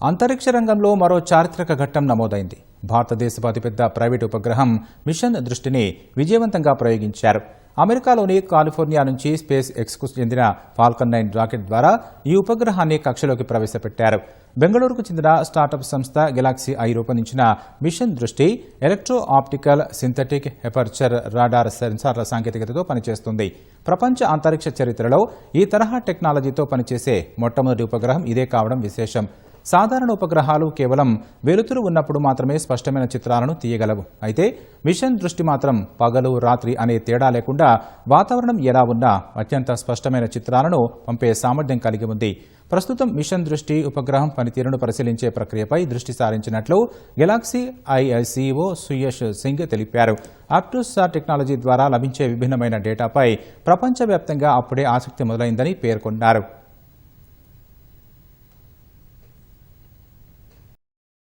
అంతరిక్ష రంగంలో మరో చారిత్రక ఘట్టం నమోదైంది. భారతదేశపు అతిపెద్ద ప్రైవేటు ఉపగ్రహం మిషన్ దృష్టిని విజయవంతంగా ప్రయోగించారు. అమెరికాలోని కాలిఫోర్నియా నుంచి స్పేస్ ఎక్స్కు చెందిన ఫాల్కన్ 9 రాకెట్ ద్వారా ఈ ఉపగ్రహాన్ని కక్షలోకి ప్రవేశపెట్టారు. బెంగళూరుకు చెందిన స్టార్టప్ సంస్థ గెలాక్సీ ఐ రూపొందించిన మిషన్ దృష్టి electro optical synthetic aperture radar సెన్సార్ల సాంకేతికతతో పనిచేస్తుంది. ప్రపంచ అంతరిక్ష చరిత్రలో ఈ తరహా టెక్నాలజీతో పనిచేసే మొట్టమొదటి ఉపగ్రహం ఇదే కావడం విశేషం. సాధారణ ఉపగ్రహాలు కేవలం వెలుతురు ఉన్నప్పుడు మాత్రమే స్పష్టమైన చిత్రాలను తీయగలవు. అయితే మిషన్ దృష్టి మాత్రం పగలు రాత్రి అనే తేడా లేకుండా వాతావరణం ఎలా ఉన్నా అత్యంత స్పష్టమైన చిత్రాలను పంపే సామర్థ్యం కలిగి ఉంది. ప్రస్తుతం మిషన్ దృష్టి ఉపగ్రహం పనితీరును పరిశీలించే ప్రక్రియపై దృష్టి సారించినట్లు Galaxy I CEO Suyash Singh తెలిపారు. అప్టోసార్ టెక్నాలజీ ద్వారా లభించే విభిన్నమైన డేటాపై ప్రపంచవ్యాప్తంగా అప్పుడే ఆసక్తి మొదలైందని పేర్కొన్నారు.